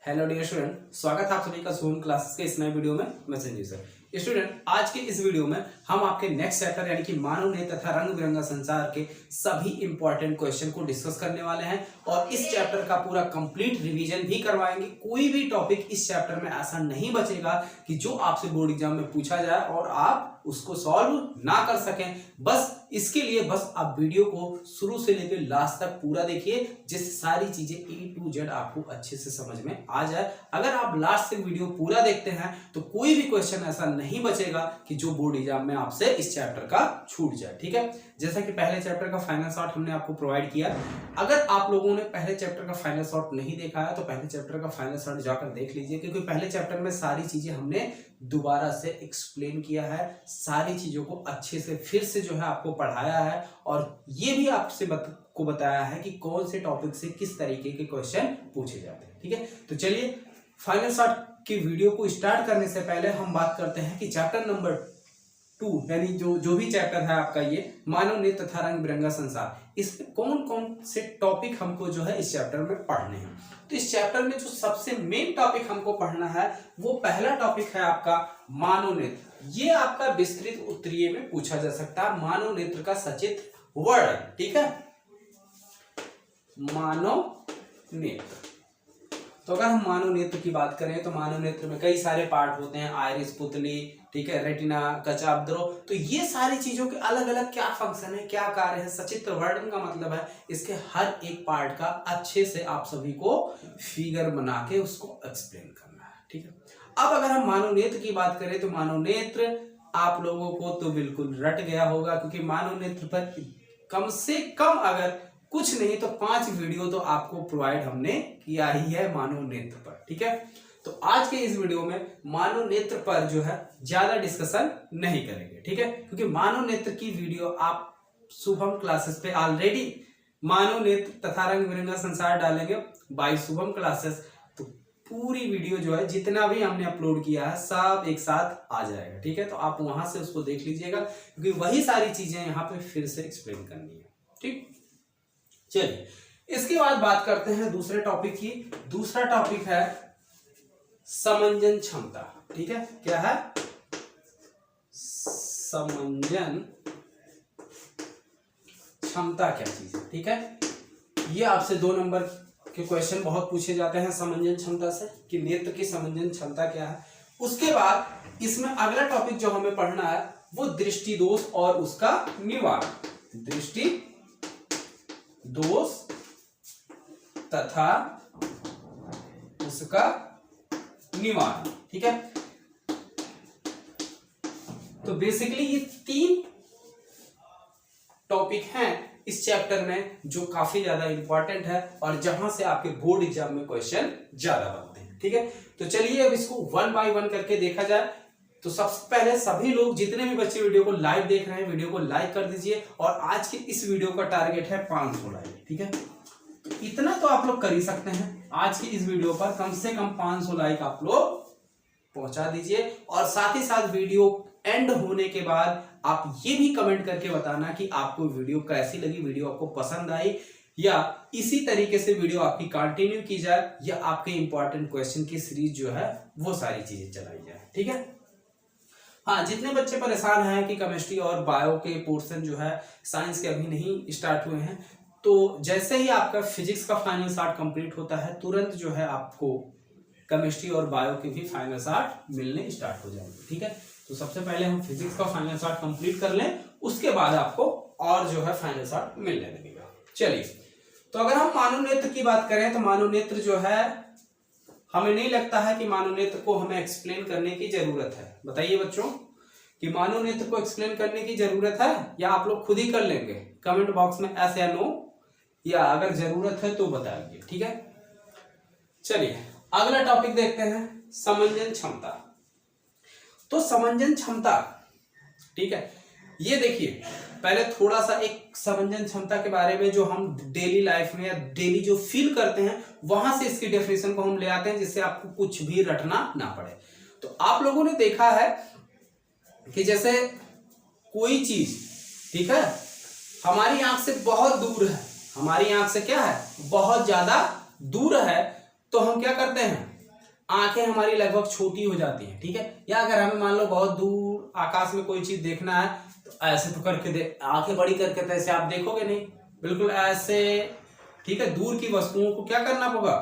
Hello dear student, स्वागत है आप सभी का ज़ूम क्लासेस के इस नए वीडियो में। मैं संजीव सर। स्टूडेंट, आज के इस वीडियो में हम आपके नेक्स्ट चैप्टर यानी कि मानव ने तथा रंग बिरंगा संसार के सभी इंपॉर्टेंट क्वेश्चन को डिस्कस करने वाले हैं और इस चैप्टर का पूरा कंप्लीट रिवीजन भी करवाएंगे। कोई भी टॉपिक इस चैप्टर में ऐसा नहीं बचेगा कि जो आपसे बोर्ड एग्जाम में पूछा जाए और आप उसको सॉल्व ना कर सकें। बस इसके लिए बस आप वीडियो को शुरू से लेकर लास्ट तक पूरा देखिए, जिससे सारी चीजें ए टू जेड आपको अच्छे से समझ में आ जाए। अगर आप लास्ट से वीडियो पूरा देखते हैं तो कोई भी क्वेश्चन ऐसा नहीं बचेगा कि जो बोर्ड एग्जाम में आपसे इस चैप्टर का छूट जाए। ठीक है, जैसा कि पहले चैप्टर का फाइनल शॉट हमने आपको प्रोवाइड किया। अगर आप लोगों ने पहले चैप्टर का फाइनल शॉट नहीं देखा है तो पहले चैप्टर का फाइनल शॉट जाकर देख लीजिए, क्योंकि पहले चैप्टर में सारी चीजें हमने दोबारा से एक्सप्लेन किया है, सारी चीजों को अच्छे से फिर से जो है आपको पढ़ाया है और ये भी आपसे को बताया है कि कौन से टॉपिक से किस तरीके के क्वेश्चन पूछे जाते हैं। ठीक है, तो चलिए फाइनल शॉट की वीडियो को स्टार्ट करने से पहले हम बात करते हैं कि चैप्टर नंबर 2 यानी जो भी चैप्टर है आपका ये मानव ने तथा रंग बिरंगा संसार, इसमें कौन कौन से टॉपिक हमको जो है इस चैप्टर में पढ़ने हैं। तो इस चैप्टर में जो सबसे मेन टॉपिक हमको पढ़ना है वो पहला टॉपिक है आपका मानव नेत्र। ये आपका विस्तृत उत्तरीय में पूछा जा सकता है, मानव नेत्र का सचित्र वर्णन। ठीक है, मानव नेत्र। तो अगर हम मानव नेत्र की बात करें तो मानव नेत्र में कई सारे पार्ट होते हैं, आइरिस, पुतली, ठीक है, रेटिना, त्वचा अपद्रव। तो ये सारी चीजों के अलग अलग क्या फंक्शन है, क्या कार्य है। सचित्र वर्णन का मतलब है इसके हर एक पार्ट का अच्छे से आप सभी को फिगर बना के उसको एक्सप्लेन करना है। ठीक है, अब अगर हम मानव नेत्र की बात करें तो मानव नेत्र आप लोगों को तो बिल्कुल रट गया होगा, क्योंकि मानव नेत्र पर कम से कम अगर कुछ नहीं तो 5 वीडियो तो आपको प्रोवाइड हमने किया ही है मानव नेत्र पर। ठीक है, तो आज के इस वीडियो में मानव नेत्र पर जो है ज्यादा डिस्कशन नहीं करेंगे। ठीक है, क्योंकि मानव नेत्र की वीडियो आप शुभम क्लासेस पे ऑलरेडी मानव नेत्र तथा रंग बिरंगा संसार डालेंगे बाय शुभम क्लासेस, तो पूरी वीडियो जो है जितना भी हमने अपलोड किया है सब एक साथ आ जाएगा। ठीक है, तो आप वहां से उसको देख लीजिएगा, क्योंकि वही सारी चीजें यहाँ पे फिर से एक्सप्लेन करनी है। ठीक, चलिए इसके बाद बात करते हैं दूसरे टॉपिक की। दूसरा टॉपिक है समंजन क्षमता। ठीक है, क्या है? समंजन क्षमता क्या चीज है? ठीक है, ये आपसे 2 नंबर के क्वेश्चन बहुत पूछे जाते हैं समंजन क्षमता से, कि नेत्र की समंजन क्षमता क्या है। उसके बाद इसमें अगला टॉपिक जो हमें पढ़ना है वो दृष्टि दोष और उसका निवारण। दृष्टि दोष तथा उसका निवारण। ठीक है, तो बेसिकली ये 3 टॉपिक हैं इस चैप्टर में जो काफी ज्यादा इंपॉर्टेंट है और जहां से आपके बोर्ड एग्जाम में क्वेश्चन ज्यादा बनते हैं। ठीक है, तो चलिए अब इसको 1 बाय 1 करके देखा जाए। तो सबसे पहले सभी लोग जितने भी बच्चे वीडियो को लाइव देख रहे हैं वीडियो को लाइक कर दीजिए, और आज के इस वीडियो का टारगेट है 500 लाइक। ठीक है, इतना तो आप लोग कर ही सकते हैं, आज की इस वीडियो पर कम से कम 500 लाइक आप लोग पहुंचा दीजिए। और साथ ही साथ वीडियो एंड होने के बाद आप ये भी कमेंट करके बताना कि आपको वीडियो कैसी लगी, वीडियो आपको पसंद आई, या इसी तरीके से वीडियो आपकी कंटिन्यू की जाए, या आपके इंपॉर्टेंट क्वेश्चन की सीरीज जो है वो सारी चीजें चलाई जाए। ठीक है, हाँ, जितने बच्चे परेशान हैं कि केमिस्ट्री और बायो के पोर्शन जो है साइंस के अभी नहीं स्टार्ट हुए हैं, तो जैसे ही आपका फिजिक्स का फाइनल शॉट कंप्लीट होता है तुरंत जो है आपको केमिस्ट्री और बायो के भी फाइनल शॉट मिलने स्टार्ट हो जाएंगे। ठीक है, तो सबसे पहले हम फिजिक्स का फाइनल शॉट कंप्लीट कर लें, उसके बाद आपको और जो है फाइनल शॉट मिलने लगेगा। चलिए, तो अगर हम मानव नेत्र की बात करें तो मानव नेत्र जो है हमें नहीं लगता है कि मानव नेत्र को हमें एक्सप्लेन करने की जरूरत है। बताइए बच्चों कि मानव नेत्र को एक्सप्लेन करने की जरूरत है या आप लोग खुद ही कर लेंगे? कमेंट बॉक्स में एस या नो, या अगर जरूरत है तो बताइए। ठीक है, चलिए अगला टॉपिक देखते हैं, समंजन क्षमता। तो समंजन क्षमता, ठीक है, ये देखिए पहले थोड़ा सा एक समंजन क्षमता के बारे में जो हम डेली लाइफ में या डेली जो फील करते हैं वहां से इसकी डेफिनेशन को हम ले आते हैं, जिससे आपको कुछ भी रटना ना पड़े। तो आप लोगों ने देखा है कि जैसे कोई चीज, ठीक है, हमारी आंख से बहुत दूर है, हमारी आंख से क्या है, बहुत ज्यादा दूर है, तो हम क्या करते हैं, आंखें हमारी लगभग छोटी हो जाती हैं, ठीक है। या अगर हमें मान लो बहुत दूर आकाश में कोई चीज देखना है तो ऐसे तो करके आंखें बड़ी करके तो ऐसे आप देखोगे नहीं, बिल्कुल ऐसे, ठीक है। दूर की वस्तुओं को क्या करना होगा,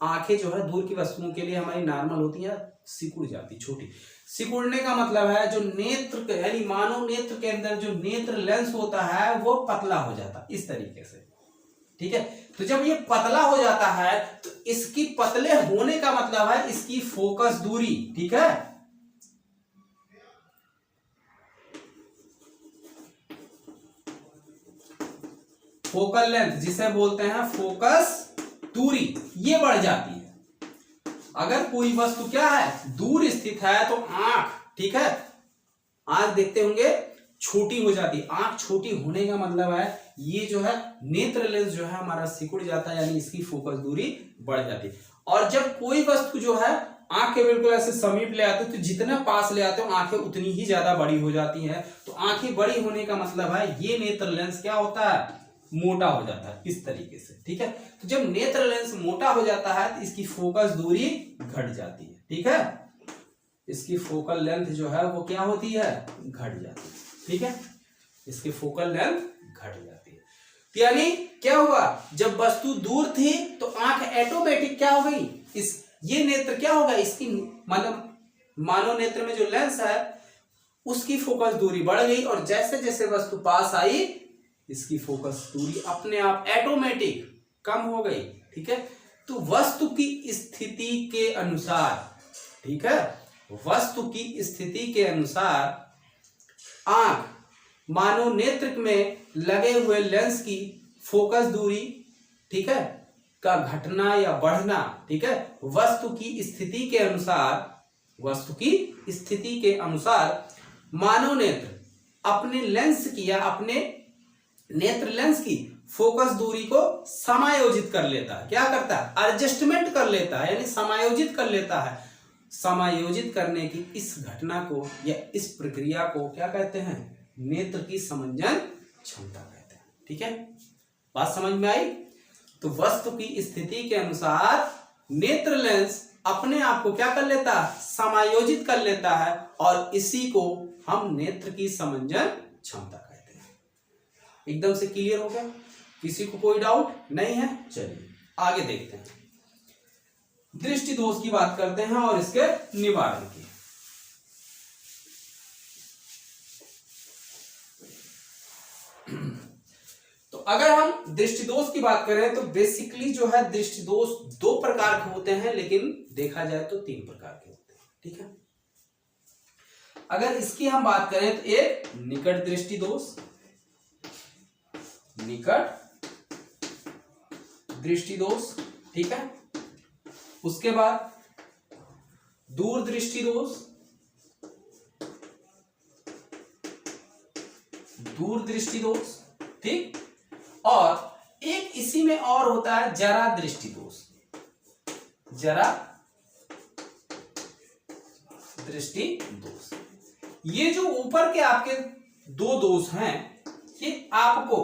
आंखें जो है दूर की वस्तुओं के लिए हमारी नॉर्मल होती है, सिकुड़ जाती, छोटी। सिकुड़ने का मतलब है जो नेत्र यानी मानव नेत्र के अंदर जो नेत्र लेंस होता है वो पतला हो जाता है इस तरीके से, ठीक है। तो जब ये पतला हो जाता है तो इसकी पतले होने का मतलब है इसकी फोकस दूरी, ठीक है। फोकल लेंथ जिसे बोलते हैं फोकस दूरी, ये बढ़ जाती है। अगर कोई वस्तु क्या है, दूर स्थित है तो आंख, ठीक है, आंख देखते होंगे छोटी हो जाती है। आंख छोटी होने का मतलब है ये जो है नेत्र लेंस जो है हमारा सिकुड़ जाता है, यानी इसकी फोकस दूरी बढ़ जाती है। और जब कोई वस्तु जो है आंख के बिल्कुल ऐसे समीप ले आते हो तो जितना पास ले आते हो आंखें उतनी ही ज्यादा बड़ी हो जाती हैं। तो आंखें बड़ी होने का मतलब है ये नेत्र लेंस क्या होता है, मोटा हो जाता है इस तरीके से, ठीक है। तो जब नेत्र लेंस मोटा हो जाता है तो इसकी फोकस दूरी घट जाती है, ठीक है। इसकी फोकल लेंथ जो है वो क्या होती है, घट जाती है, ठीक है। इसकी फोकल लेंथ घट जाती है। तो यानी क्या हुआ, जब वस्तु दूर थी तो आंख ऑटोमेटिक क्या हो गई, इस ये नेत्र क्या होगा, इसकी मतलब मानव नेत्र में जो लेंस है उसकी फोकस दूरी बढ़ गई, और जैसे जैसे वस्तु पास आई इसकी फोकस दूरी अपने आप ऑटोमेटिक कम हो गई, ठीक है। तो वस्तु की स्थिति के अनुसार, ठीक है, वस्तु की स्थिति के अनुसार आंख मानव नेत्र में लगे हुए लेंस की फोकस दूरी, ठीक है, का घटना या बढ़ना, ठीक है, वस्तु की स्थिति के अनुसार, वस्तु की स्थिति के अनुसार मानव नेत्र अपने लेंस की या अपने नेत्र लेंस की फोकस दूरी को समायोजित कर लेता है। क्या करता है, एडजस्टमेंट कर लेता है, यानी समायोजित कर लेता है। समायोजित करने की इस घटना को या इस प्रक्रिया को क्या कहते हैं, नेत्र की समंजन क्षमता कहते हैं, ठीक है। बात समझ में आई। तो वस्तु की स्थिति के अनुसार नेत्र लेंस अपने आप को क्या कर लेता है, समायोजित कर लेता है, और इसी को हम नेत्र की समंजन क्षमता कहते हैं। एकदम से क्लियर हो गया, किसी को कोई डाउट नहीं है। चलिए आगे देखते हैं, दृष्टि दोष की बात करते हैं और इसके निवारण की। तो अगर हम दृष्टि दोष की बात करें तो बेसिकली जो है दृष्टि दोष दो प्रकार के होते हैं, लेकिन देखा जाए तो तीन प्रकार के होते हैं, ठीक है। अगर इसकी हम बात करें तो एक निकट दृष्टि दोष, निकट दृष्टि दोष, ठीक है। उसके बाद दूर दृष्टि दोष, दूर दृष्टि दोष, ठीक। और एक इसी में और होता है जरा दृष्टि दोष, जरा दृष्टि दोष। ये जो ऊपर के आपके दो दोष हैं ये आपको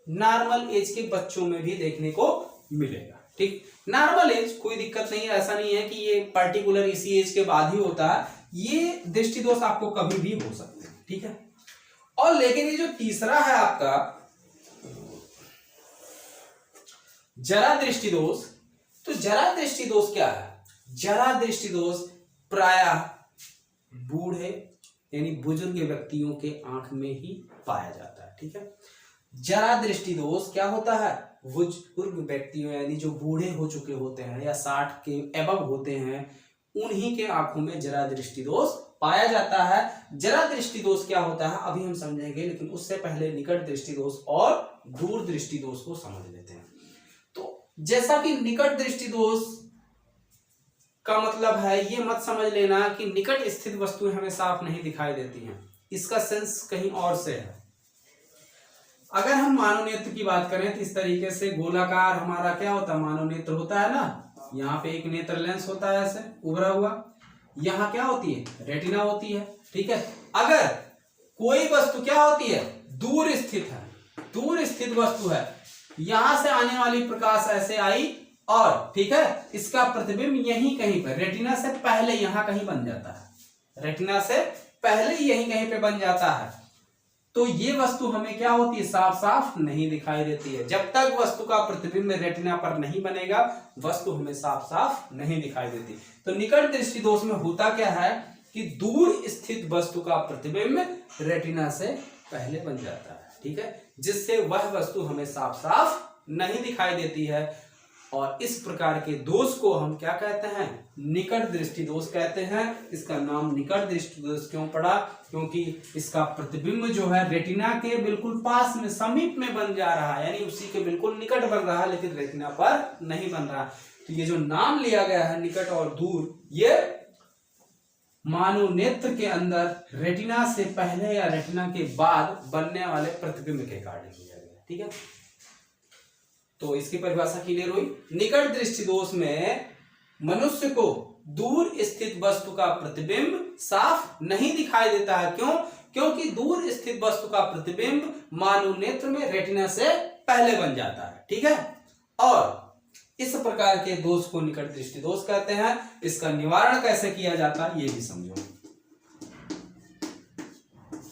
नॉर्मल एज के बच्चों में भी देखने को मिलेगा, ठीक। नॉर्मल एज कोई दिक्कत नहीं है, ऐसा नहीं है कि ये पर्टिकुलर इसी एज के बाद ही होता है, ये दृष्टि दोष आपको कभी भी हो सकते हैं, ठीक है। और लेकिन ये जो तीसरा है आपका जरा दृष्टि दोष, तो जरा दृष्टि दोष क्या है, जरा दृष्टि दोष प्रायः बूढ़े यानी बुजुर्ग व्यक्तियों के आंख में ही पाया जाता है, ठीक है। जरा दृष्टि दोष क्या होता है, बुजुर्ग व्यक्तियों यानी जो बूढ़े हो चुके होते हैं या 60 के एबव होते हैं, उन्हीं के आंखों में जरा दृष्टि दोष पाया जाता है। जरा दृष्टि दोष क्या होता है अभी हम समझेंगे, लेकिन उससे पहले निकट दृष्टि दोष और दूर दृष्टि दोष को समझ लेते हैं। तो जैसा कि निकट दृष्टि दोष का मतलब है, ये मत समझ लेना कि निकट स्थित वस्तुएं हमें साफ नहीं दिखाई देती हैं, इसका सेंस कहीं और से है। अगर हम मानव नेत्र की बात करें तो इस तरीके से गोलाकार हमारा क्या होता है, मानव नेत्र होता है ना, यहाँ पे एक नेत्र लेंस होता है ऐसे उभरा हुआ, यहाँ क्या होती है, रेटिना होती है, ठीक है। अगर कोई वस्तु क्या होती है, दूर स्थित है, दूर स्थित वस्तु है, यहां से आने वाली प्रकाश ऐसे आई और ठीक है, इसका प्रतिबिंब यहीं कहीं पर रेटिना से पहले यहां कहीं बन जाता है, रेटिना से पहले यहीं कहीं पे बन जाता है। तो ये वस्तु हमें क्या होती है, साफ साफ नहीं दिखाई देती है। जब तक वस्तु का प्रतिबिंब रेटिना पर नहीं बनेगा, वस्तु हमें साफ साफ नहीं दिखाई देती। तो निकट दृष्टि दोष में होता क्या है कि दूर स्थित वस्तु का प्रतिबिंब रेटिना से पहले बन जाता है, ठीक है, जिससे वह वस्तु हमें साफ साफ नहीं दिखाई देती है। और इस प्रकार के दोष को हम क्या कहते हैं, निकट दृष्टि दोष कहते हैं। इसका नाम निकट दृष्टि दोष क्यों पड़ा, क्योंकि इसका प्रतिबिंब जो है रेटिना के बिल्कुल पास में, समीप में बन जा रहा है, यानी उसी के बिल्कुल निकट बन रहा है, लेकिन रेटिना पर नहीं बन रहा। तो ये जो नाम लिया गया है निकट और दूर, ये मानव नेत्र के अंदर रेटिना से पहले या रेटिना के बाद बनने वाले प्रतिबिंब के कारण लिया गया, ठीक है। तो इसकी परिभाषा क्लियर हुई। निकट दृष्टि दोष में मनुष्य को दूर स्थित वस्तु का प्रतिबिंब साफ नहीं दिखाई देता है। क्यों? क्योंकि दूर स्थित वस्तु का प्रतिबिंब मानव नेत्र में रेटिना से पहले बन जाता है, ठीक है। और इस प्रकार के दोष को निकट दृष्टि दोष कहते हैं। इसका निवारण कैसे किया जाता है ये भी समझो।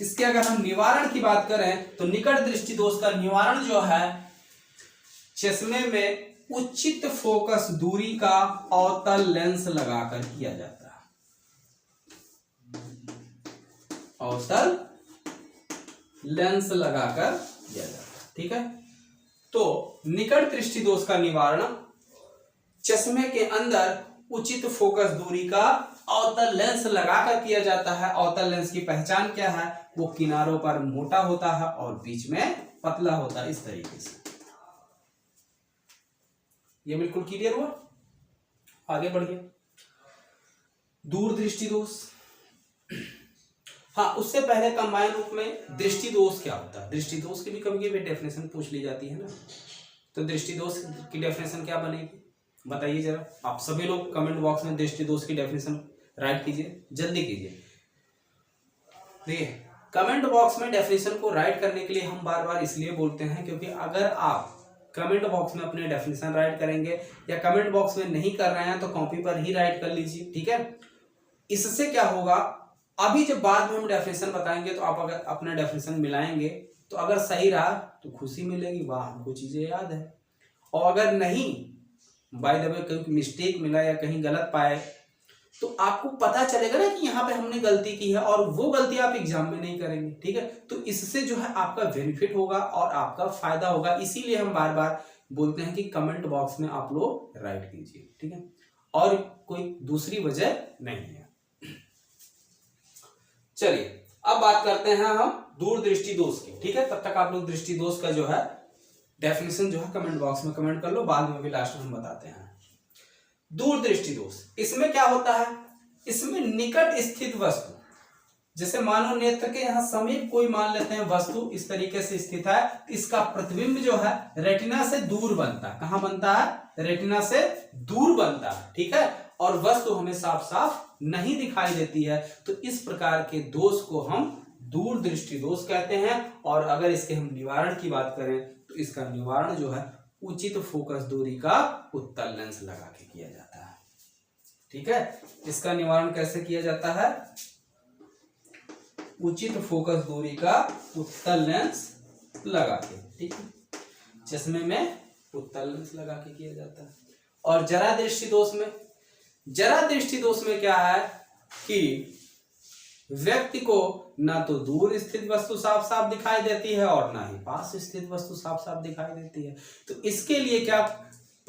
इसके अगर हम निवारण की बात करें तो निकट दृष्टि दोष का निवारण जो है, चश्मे में उचित फोकस दूरी का अवतल लेंस लगाकर किया जाता है, अवतल लेंस लगाकर किया जाता है, ठीक है। तो निकट दृष्टि दोष का निवारण चश्मे के अंदर उचित फोकस दूरी का अवतल लेंस लगाकर किया जाता है। अवतल लेंस की पहचान क्या है, वो किनारों पर मोटा होता है और बीच में पतला होता है, इस तरीके से। ये बिल्कुल क्लियर हुआ, आगे बढ़िए। दूर दृष्टि दोष, हाँ उससे पहले कंबाइन रूप में दृष्टि दोष क्या होता है। दृष्टि दोष की भी कभी कभी डेफिनेशन पूछ ली जाती है ना, तो दृष्टि दोष की डेफिनेशन क्या बनेगी बताइए जरा। आप सभी लोग कमेंट बॉक्स में दृष्टि दोष की डेफिनेशन राइट कीजिए, जल्दी कीजिए। देखिए कमेंट बॉक्स में डेफिनेशन को राइट करने के लिए हम बार बार इसलिए बोलते हैं क्योंकि अगर आप कमेंट बॉक्स में अपने डेफिनेशन राइट करेंगे या कमेंट बॉक्स में नहीं कर रहे हैं तो कॉपी पर ही राइट कर लीजिए, ठीक है। इससे क्या होगा, अभी जब बाद में हम डेफिनेशन बताएंगे तो आप अगर अपना डेफिनेशन मिलाएंगे तो अगर सही रहा तो खुशी मिलेगी, वाह हमको चीजें याद है। और अगर नहीं, बाय द वे कहीं मिस्टेक मिला या कहीं गलत पाए तो आपको पता चलेगा ना कि यहाँ पे हमने गलती की है, और वो गलती आप एग्जाम में नहीं करेंगे, ठीक है। तो इससे जो है आपका बेनिफिट होगा और आपका फायदा होगा। इसीलिए हम बार बार बोलते हैं कि कमेंट बॉक्स में आप लोग राइट कीजिए, ठीक है, और कोई दूसरी वजह नहीं है। चलिए अब बात करते हैं हम दूर दृष्टि दोष की, ठीक है। तब तक आप लोग दृष्टि दोष का जो है डेफिनेशन जो है कमेंट बॉक्स में कमेंट कर लो, बाद में भी लास्ट में हम बताते हैं। दूर दृष्टि दोष, इसमें क्या होता है, इसमें निकट स्थित वस्तु, जैसे मानो नेत्र के यहां समीप कोई मान लेते हैं वस्तु इस तरीके से स्थित है, इसका प्रतिबिंब जो है रेटिना से दूर बनता है। कहां बनता है, रेटिना से दूर बनता है, ठीक है, और वस्तु हमें साफ साफ नहीं दिखाई देती है। तो इस प्रकार के दोष को हम दूर दृष्टि दोष कहते हैं। और अगर इसके हम निवारण की बात करें तो इसका निवारण जो है उचित फोकस दूरी का उत्तल लेंस लगा के किया जाता है, ठीक है। इसका निवारण कैसे किया जाता है, उचित फोकस दूरी का उत्तल लेंस लगा के, ठीक है, चश्मे में उत्तल लेंस लगा के किया जाता है। और जरा दृष्टि दोष में, जरा दृष्टि दोष में क्या है कि व्यक्ति को ना तो दूर स्थित वस्तु साफ साफ दिखाई देती है और ना ही पास स्थित वस्तु साफ साफ दिखाई देती है। तो इसके लिए क्या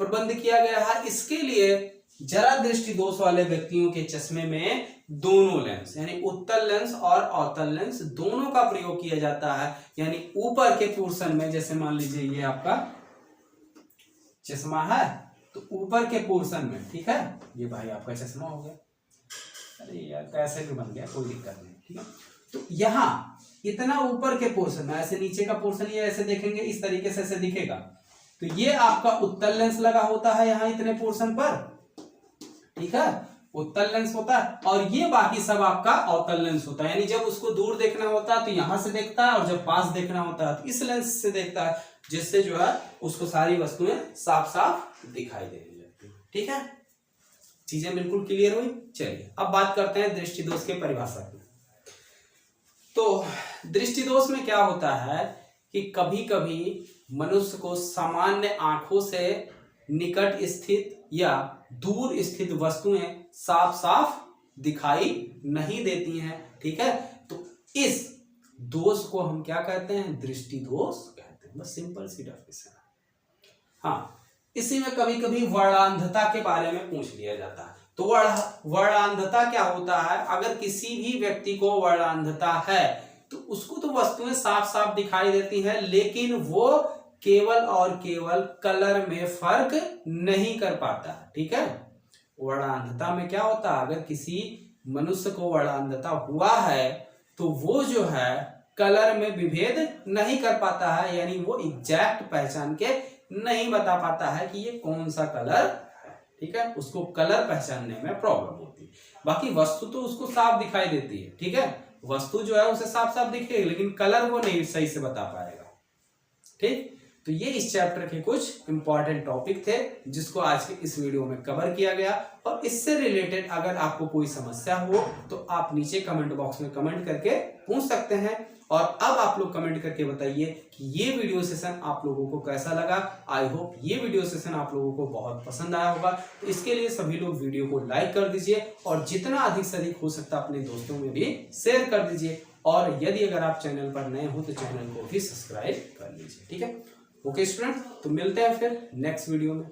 प्रबंध किया गया है, इसके लिए जरा दृष्टि दोष वाले व्यक्तियों के चश्मे में दोनों लेंस यानी उत्तल लेंस और अवतल लेंस दोनों का प्रयोग किया जाता है। यानी ऊपर के पोर्शन में, जैसे मान लीजिए ये आपका चश्मा है तो ऊपर के पोर्शन में, ठीक है, ये भाई आपका चश्मा हो गया, अरे यार कैसे भी बन गया, कोई दिक्कत नहीं, ठीक है। तो यहाँ इतना ऊपर के पोर्शन में, ऐसे नीचे का पोर्शन ये ऐसे देखेंगे इस तरीके से ऐसे दिखेगा, तो ये आपका उत्तल लेंस लगा होता है यहाँ इतने पोर्शन पर, ठीक है, उत्तल लेंस होता है। और ये बाकी सब आपका अवतल लेंस होता है। यानी जब उसको दूर देखना होता है तो यहां से देखता है, और जब पास देखना होता है तो इस लेंस से देखता है, जिससे जो है उसको सारी वस्तुएं साफ साफ दिखाई देंगी। ठीक है, चीजें बिल्कुल क्लियर हुई। चलिए अब बात करते हैं दृष्टि दोष के परिभाषा की। तो दृष्टि दोष में क्या होता है कि कभी कभी मनुष्य को सामान्य आंखों से निकट स्थित या दूर स्थित वस्तुएं साफ साफ दिखाई नहीं देती हैं, ठीक है। तो इस दोष को हम क्या कहते हैं, दृष्टि दोष कहते हैं। बस सिंपल सी डेफिनेशन है। हाँ, इसी में कभी कभी वर्णांधता के बारे में पूछ लिया जाता है। तो वर्णांधता क्या होता है, अगर किसी भी व्यक्ति को वर्णांधता है तो उसको तो वस्तुएं साफ साफ दिखाई देती हैं, लेकिन वो केवल और केवल कलर में फर्क नहीं कर पाता, ठीक है। वर्णांधता में क्या होता है, अगर किसी मनुष्य को वर्णांधता हुआ है तो वो जो है कलर में विभेद नहीं कर पाता है, यानी वो एग्जैक्ट पहचान के नहीं बता पाता है कि ये कौन सा कलर है, ठीक है। उसको कलर पहचानने में प्रॉब्लम होती है। बाकी वस्तु तो उसको साफ दिखाई देती है, ठीक है, वस्तु जो है उसे साफ साफ दिखेगी, लेकिन कलर वो नहीं सही से बता पाएगा, ठीक। तो ये इस चैप्टर के कुछ इंपॉर्टेंट टॉपिक थे जिसको आज के इस वीडियो में कवर किया गया। और इससे रिलेटेड अगर आपको कोई समस्या हो तो आप नीचे कमेंट बॉक्स में कमेंट करके पूछ सकते हैं। और अब आप लोग कमेंट करके बताइए कि ये वीडियो सेशन आप लोगों को कैसा लगा। आई होप ये वीडियो सेशन आप लोगों को बहुत पसंद आया होगा। तो इसके लिए सभी लोग वीडियो को लाइक कर दीजिए और जितना अधिक से अधिक हो सकता है अपने दोस्तों में भी शेयर कर दीजिए। और यदि अगर आप चैनल पर नए हो तो चैनल को भी सब्सक्राइब कर लीजिए, ठीक है। ओके स्टूडेंट, तो मिलते हैं फिर नेक्स्ट वीडियो में।